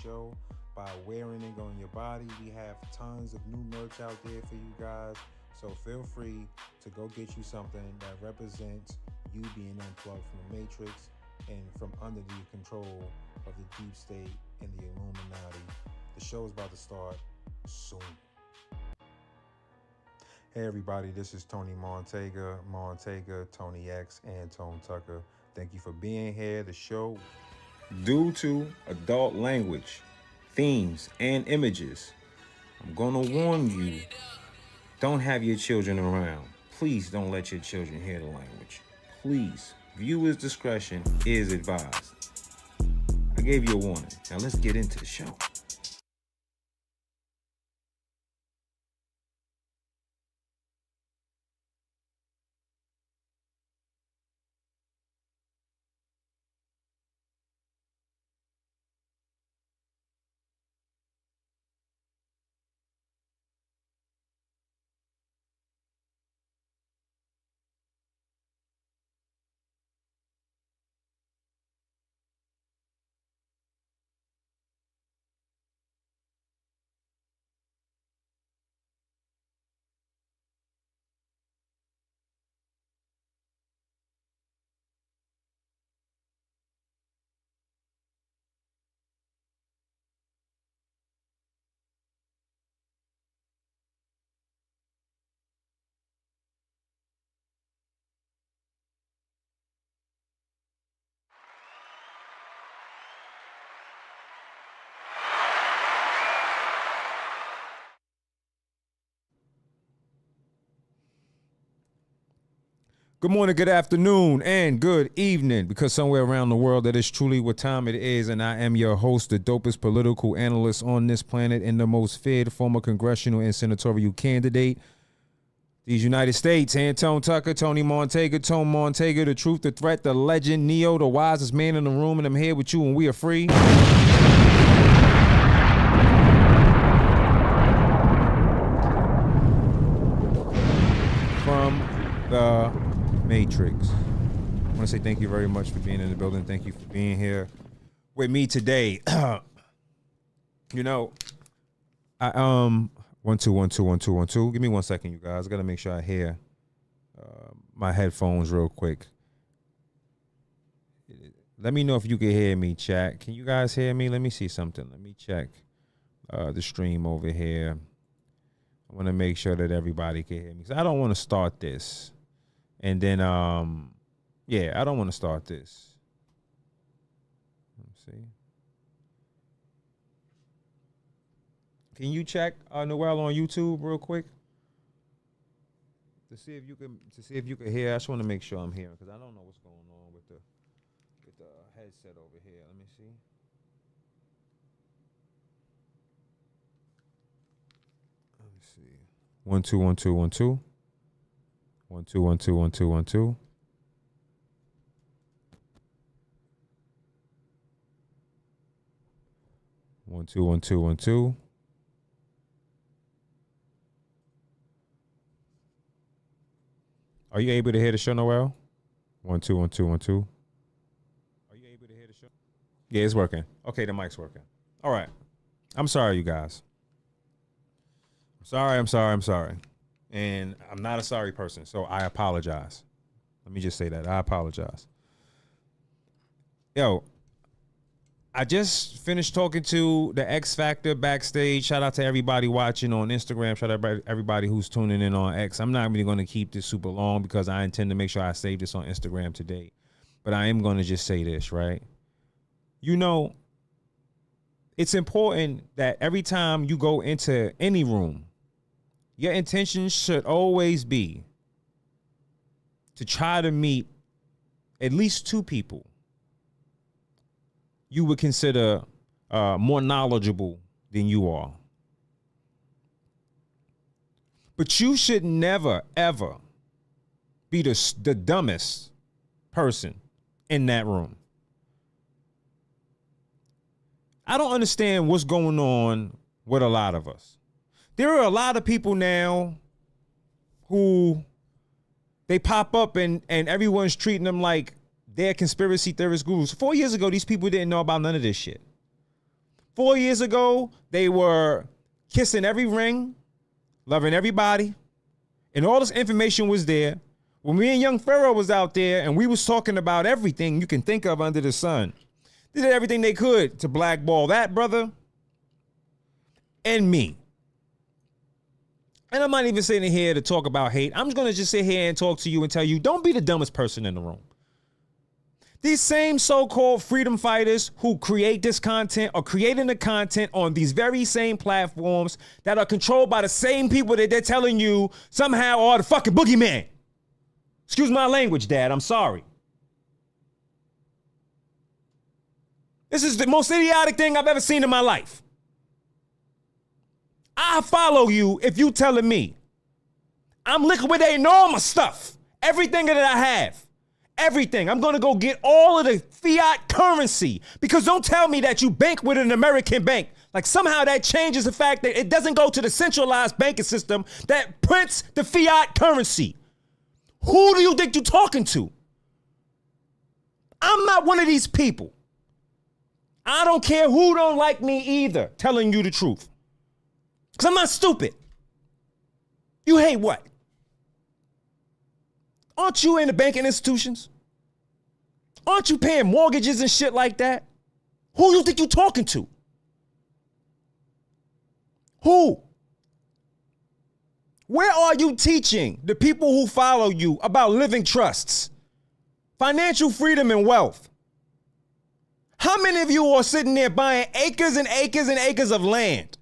show by wearing it on your body. We have tons of new merch out there for you guys. So feel free to go get you something that represents you being unplugged from the Matrix and from under the control of the deep state and the Illuminati. The show is about to start soon. Hey everybody, this is Tony Montaga, Tony X, and Tone Tucker. Thank you for being here. The show, due to adult language, themes, and images, I'm gonna warn you, don't have your children around. Please don't let your children hear the language. Please, viewers' discretion is advised. I gave you a warning. Now let's get into the show. Good morning, good afternoon, and good evening, because somewhere around the world that is truly what time it is, and I am your host, the dopest political analyst on this planet and the most feared former congressional and senatorial candidate. These United States, Antoine Tucker, Tony Montaga, Tone Montaga, the truth, the threat, the legend, Neo, the wisest man in the room, and I'm here with you, and we are free. From the Matrix. I want to say thank you very much for being in the building. Thank you for being here with me today. You know, I 1 2 1 2 1 2 1 2. Give me 1 second, you guys. I gotta make sure I hear my headphones real quick. Let me know if you can hear me, chat. Can you guys hear me? Let me see something. Let me check the stream over here. I want to make sure that everybody can hear me, because I don't want to start this. And then, yeah, I don't want to start this. Let's see. Can you check Noel on YouTube real quick to see if you can hear? I just want to make sure I'm hearing, because I don't know what's going on with the headset over here. Let me see. Let me see. 1 2 1 2 1 2. 1 2 1 2 1 2 1 2. 1 2 1 2 1 2. Are you able to hear the show, Noel? 1 2 1 2 1 2. Are you able to hear the show? Yeah, it's working. Okay, the mic's working. All right. I'm sorry, you guys. I'm sorry. And I'm not a sorry person, so I apologize. Let me just say that. I apologize. Yo, I just finished talking to the X Factor backstage. Shout out to everybody watching on Instagram. Shout out to everybody who's tuning in on X. I'm not really going to keep this super long, because I intend to make sure I save this on Instagram today. But I am going to just say this, right? You know, it's important that every time you go into any room, your intention should always be to try to meet at least two people you would consider more knowledgeable than you are. But you should never, ever be the dumbest person in that room. I don't understand what's going on with a lot of us. There are a lot of people now who they pop up and everyone's treating them like they're conspiracy theorist gurus. 4 years ago, these people didn't know about none of this shit. 4 years ago, they were kissing every ring, loving everybody, and all this information was there. When me and young Pharaoh was out there and we was talking about everything you can think of under the sun, they did everything they could to blackball that brother and me. And I'm not even sitting here to talk about hate. I'm just going to just sit here and talk to you and tell you, don't be the dumbest person in the room. These same so-called freedom fighters who create this content are creating the content on these very same platforms that are controlled by the same people that they're telling you somehow are the fucking boogeyman. Excuse my language, Dad. I'm sorry. This is the most idiotic thing I've ever seen in my life. I follow you if you telling me I'm liquidating all my stuff, everything that I have. Everything. I'm going to go get all of the fiat currency, because don't tell me that you bank with an American bank. Like somehow that changes the fact that it doesn't go to the centralized banking system that prints the fiat currency. Who do you think you're talking to? I'm not one of these people. I don't care who don't like me either, telling you the truth. Because I'm not stupid. You hate what? Aren't you in the banking institutions? Aren't you paying mortgages and shit like that? Who do you think you're talking to? Who? Where are you teaching the people who follow you about living trusts, financial freedom and wealth? How many of you are sitting there buying acres and acres and acres of land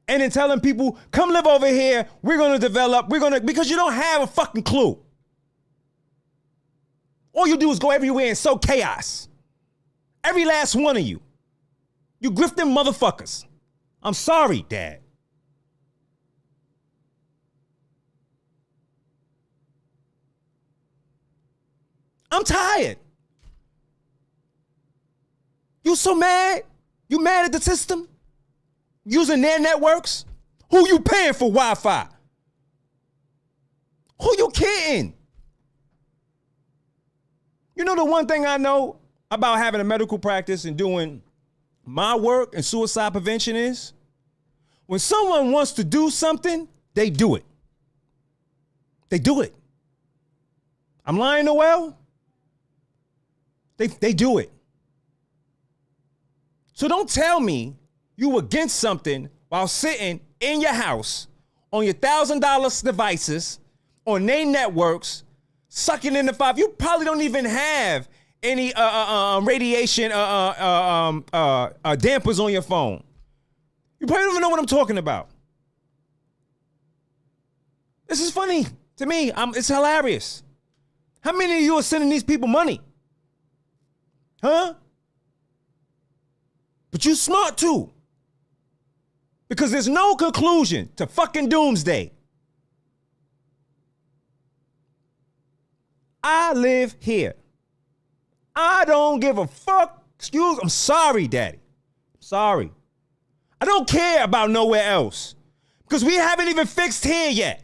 and then telling people, come live over here, we're going to develop, because you don't have a fucking clue. All you do is go everywhere and sow chaos. Every last one of you. You grifting motherfuckers. I'm sorry, Dad. I'm tired. You so mad? You mad at the system? Using their networks? Who you paying for Wi-Fi? Who you kidding? You know the one thing I know about having a medical practice and doing my work and suicide prevention is when someone wants to do something, they do it. They do it. I'm lying, Noel? They do it. So don't tell me you against something while sitting in your house on your $1,000 devices on their networks, sucking in the five. You probably don't even have any radiation dampers on your phone. You probably don't even know what I'm talking about. This is funny to me. It's hilarious. How many of you are sending these people money? Huh? But you smart too. Because there's no conclusion to fucking doomsday. I live here. I don't give a fuck. I'm sorry, Daddy. Sorry. I don't care about nowhere else. Because we haven't even fixed here yet.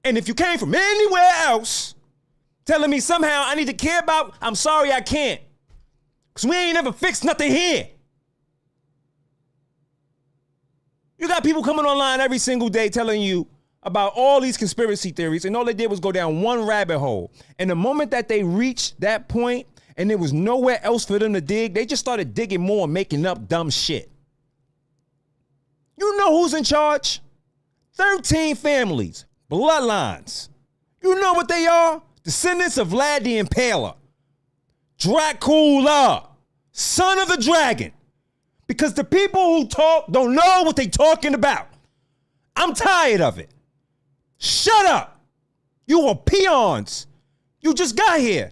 And if you came from anywhere else telling me somehow I need to care about, I'm sorry, I can't. Because we ain't never fixed nothing here. You got people coming online every single day telling you about all these conspiracy theories, and all they did was go down one rabbit hole. And the moment that they reached that point and there was nowhere else for them to dig, they just started digging more and making up dumb shit. You know who's in charge? 13 families, bloodlines. You know what they are? Descendants of Vlad the Impaler. Dracula, son of the dragon. Because the people who talk don't know what they talking about. I'm tired of it. Shut up. You are peons. You just got here.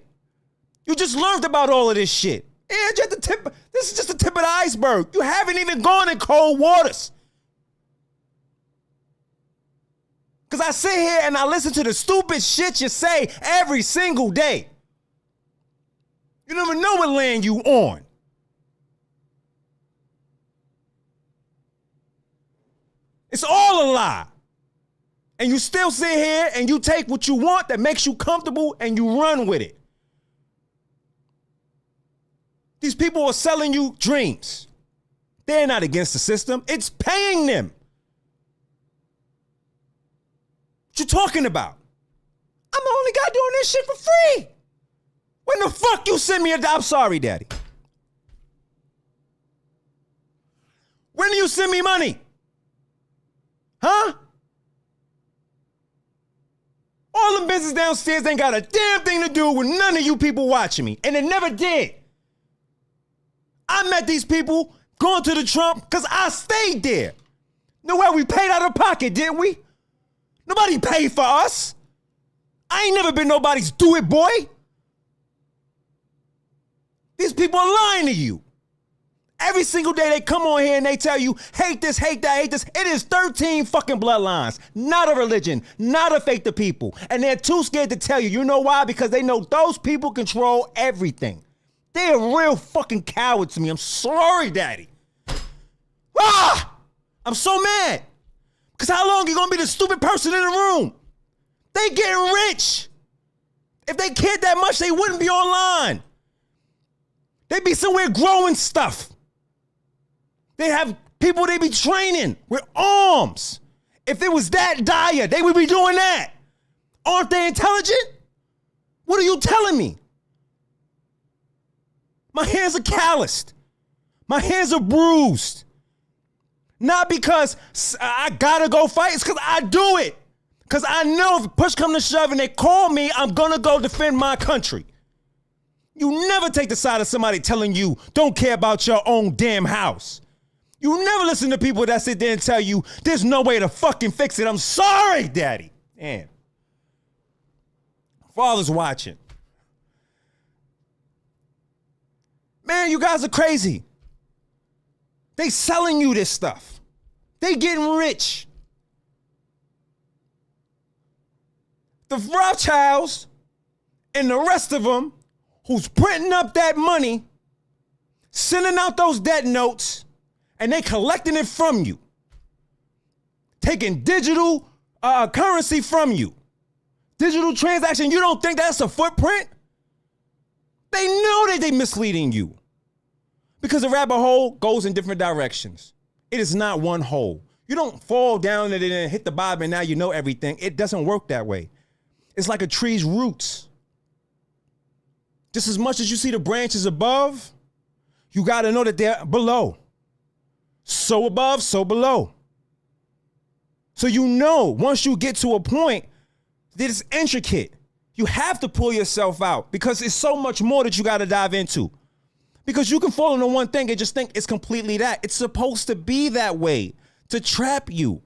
You just learned about all of this shit. And this is just the tip of the iceberg. You haven't even gone in cold waters. Because I sit here and I listen to the stupid shit you say every single day. You don't even know what land you on. It's all a lie. And you still sit here and you take what you want that makes you comfortable and you run with it. These people are selling you dreams. They're not against the system. It's paying them. What you talking about? I'm the only guy doing this shit for free. When the fuck you send me I'm sorry, Daddy. When do you send me money? Huh? All them business downstairs ain't got a damn thing to do with none of you people watching me. And it never did. I met these people going to the Trump because I stayed there. No way, we paid out of pocket, didn't we? Nobody paid for us. I ain't never been nobody's do it boy. These people are lying to you. Every single day they come on here and they tell you, hate this, hate that, hate this. It is 13 fucking bloodlines, not a religion, not a faith to people. And they're too scared to tell you. You know why? Because they know those people control everything. They're real fucking cowards to me. I'm sorry, Daddy. I'm so mad. Because how long you going to be the stupid person in the room? They getting rich. If they cared that much, they wouldn't be online. They'd be somewhere growing stuff. They have people they be training with arms. If it was that dire, they would be doing that. Aren't they intelligent? What are you telling me? My hands are calloused. My hands are bruised. Not because I gotta go fight, it's because I do it. Because I know if push come to shove and they call me, I'm gonna go defend my country. You never take the side of somebody telling you don't care about your own damn house. You never listen to people that sit there and tell you there's no way to fucking fix it. I'm sorry, Daddy. Damn. Father's watching. Man, you guys are crazy. They selling you this stuff. They getting rich. The Rothschilds and the rest of them who's printing up that money, sending out those debt notes, and they collecting it from you. Taking digital currency from you. Digital transaction, you don't think that's a footprint? They know that they misleading you. Because the rabbit hole goes in different directions. It is not one hole. You don't fall down and then hit the bottom and now you know everything. It doesn't work that way. It's like a tree's roots. Just as much as you see the branches above, you got to know that they're below. So above, so below. So you know, once you get to a point that it's intricate, you have to pull yourself out because it's so much more that you got to dive into. Because you can fall into one thing and just think it's completely that. It's supposed to be that way to trap you.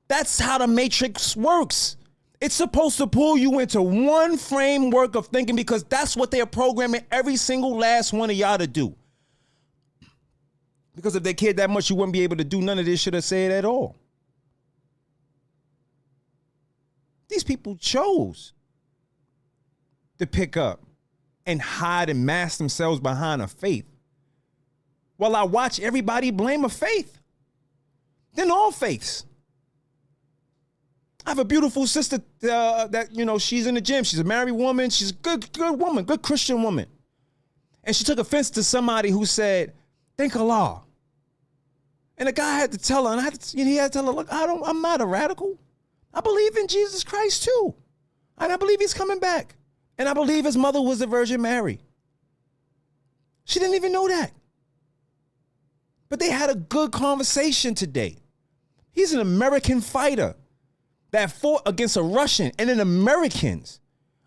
That's how the Matrix works. It's supposed to pull you into one framework of thinking because that's what they're programming every single last one of y'all to do. Because if they cared that much, you wouldn't be able to do none of this shit or say it at all. These people chose to pick up and hide and mask themselves behind a faith. While I watch everybody blame a faith. Then all faiths. I have a beautiful sister that, you know, she's in the gym. She's a married woman. She's a good woman, good Christian woman. And she took offense to somebody who said, thank Allah. And the guy had to tell her, and he had to tell her, look, I'm not a radical. I believe in Jesus Christ too. And I believe he's coming back. And I believe his mother was the Virgin Mary. She didn't even know that. But they had a good conversation today. He's an American fighter that fought against a Russian. And then Americans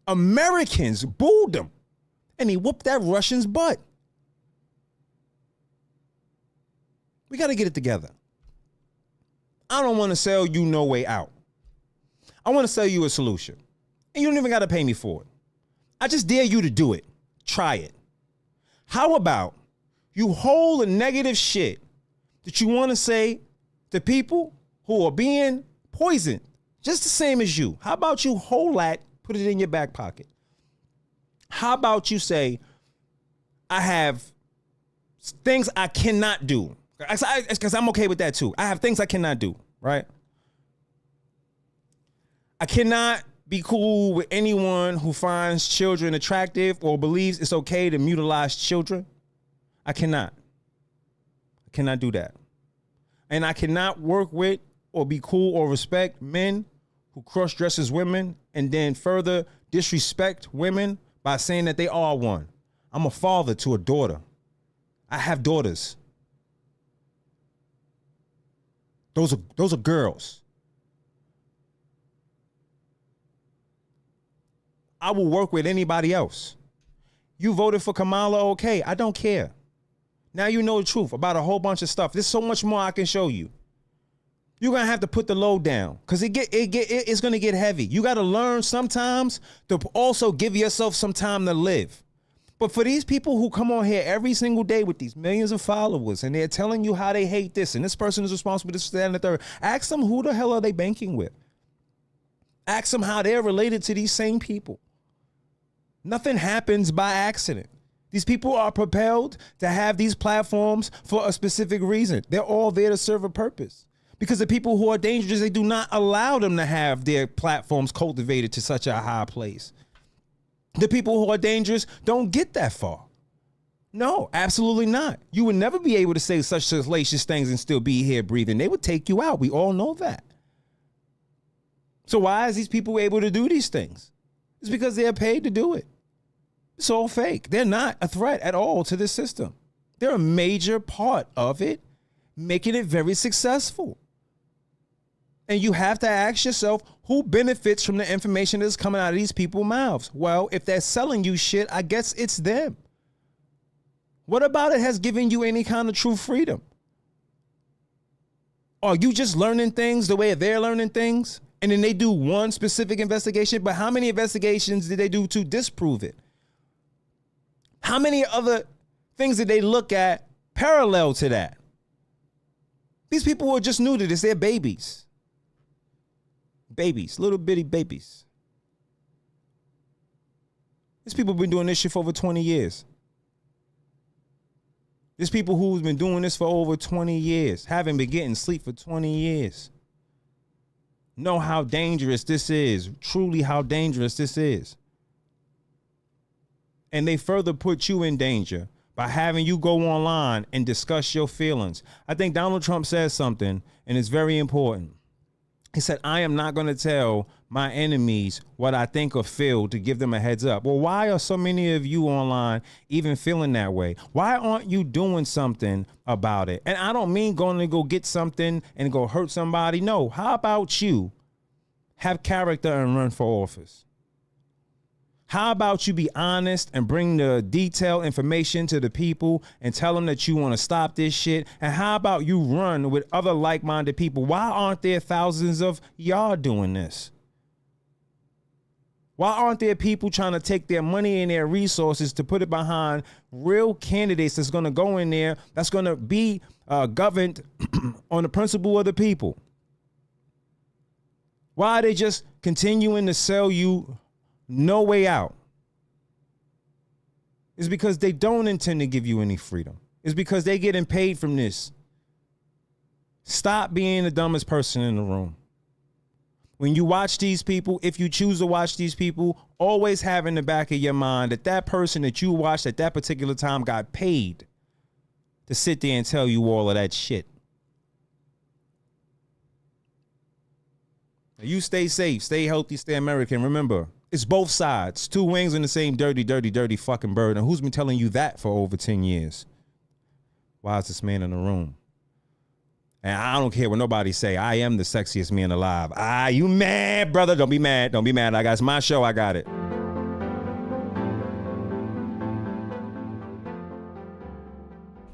booed him. And he whooped that Russian's butt. We got to get it together. I don't want to sell you no way out. I want to sell you a solution. And you don't even got to pay me for it. I just dare you to do it. Try it. How about you hold the negative shit that you want to say to people who are being poisoned just the same as you? How about you hold that, put it in your back pocket? How about you say, I have things I cannot do? Because I'm okay with that too. I have things I cannot do, right? I cannot be cool with anyone who finds children attractive or believes it's okay to mutilize children. I cannot do that. And I cannot work with or be cool or respect men who cross-dress as women and then further disrespect women by saying that they are one. I'm a father to a daughter. I have daughters. Those are girls. I will work with anybody else. You voted for Kamala, okay. I don't care. Now you know the truth about a whole bunch of stuff. There's so much more I can show you. You're going to have to put the load down because it's going to get heavy. You got to learn sometimes to also give yourself some time to live. But for these people who come on here every single day with these millions of followers and they're telling you how they hate this and this person is responsible for this, that, and the third, ask them who the hell are they banking with? Ask them how they're related to these same people. Nothing happens by accident. These people are propelled to have these platforms for a specific reason. They're all there to serve a purpose. Because the people who are dangerous, they do not allow them to have their platforms cultivated to such a high place. The people who are dangerous don't get that far. No, absolutely not. You would never be able to say such salacious things and still be here breathing. They would take you out. We all know that. So why is these people able to do these things? It's because they're paid to do it. It's all fake. They're not a threat at all to this system. They're a major part of it, making it very successful. And you have to ask yourself, who benefits from the information that's coming out of these people's mouths? Well, if they're selling you shit, I guess it's them. What about it has given you any kind of true freedom? Are you just learning things the way they're learning things? And then they do one specific investigation, but how many investigations did they do to disprove it? How many other things did they look at parallel to that? These people are just new to this. They're babies. Babies, little bitty babies. These people have been doing this shit for over 20 years. There's people who've been doing this for over 20 years, haven't been getting sleep for 20 years. Know how dangerous this is, truly how dangerous this is. And they further put you in danger by having you go online and discuss your feelings. I think Donald Trump says something, and it's very important. He said, I am not going to tell my enemies what I think or feel to give them a heads up. Well, why are so many of you online even feeling that way? Why aren't you doing something about it? And I don't mean going to go get something and go hurt somebody. No, how about you have character and run for office? How about you be honest and bring the detailed information to the people and tell them that you want to stop this shit? And how about you run with other like-minded people? Why aren't there thousands of y'all doing this? Why aren't there people trying to take their money and their resources to put it behind real candidates that's going to go in there, that's going to be governed on the principle of the people? Why are they just continuing to sell you no way out? It's because they don't intend to give you any freedom. It's because they getting paid from this. Stop being the dumbest person in the room. When you watch these people, if you choose to watch these people, always have in the back of your mind that that person that you watched at that particular time got paid to sit there and tell you all of that shit. You stay safe, stay healthy, stay American. Remember, it's both sides. Two wings in the same dirty, dirty, dirty fucking bird. And who's been telling you that for over 10 years? Why is this man in the room? And I don't care what nobody say. I am the sexiest man alive. You mad, brother? Don't be mad. Don't be mad. It's my show. I got it.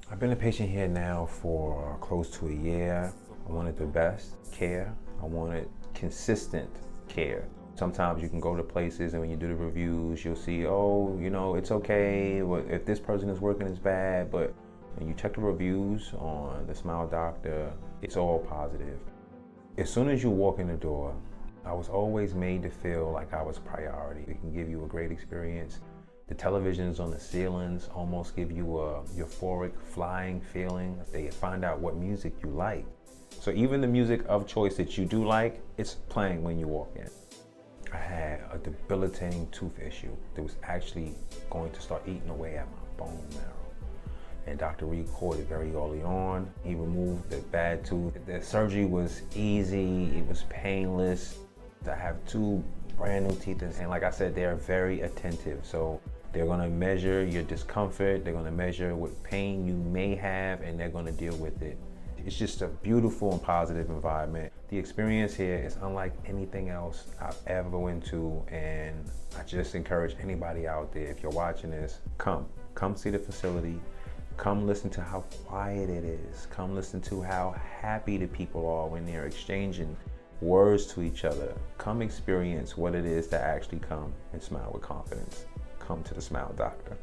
I've been a patient here now for close to a year. I wanted the best care. I wanted consistent care. Sometimes you can go to places and when you do the reviews, you'll see, oh, you know, it's okay. If this person is working, it's bad. But when you check the reviews on the Smile Doctor, it's all positive. As soon as you walk in the door, I was always made to feel like I was priority. It can give you a great experience. The televisions on the ceilings almost give you a euphoric flying feeling. They find out what music you like. So even the music of choice that you do like, it's playing when you walk in. I had a debilitating tooth issue that was actually going to start eating away at my bone marrow. and Dr. Reed caught it very early on. He removed the bad tooth. The surgery was easy, it was painless. I have 2 brand new teeth, and like I said, they're very attentive. So they're gonna measure your discomfort, they're gonna measure what pain you may have, and they're gonna deal with it. It's just a beautiful and positive environment. The experience here is unlike anything else I've ever went to, and I just encourage anybody out there, if you're watching this, come see the facility. Come listen to how quiet it is. Come listen to how happy the people are when they're exchanging words to each other. Come experience what it is to actually come and smile with confidence. Come to the Smile Doctor.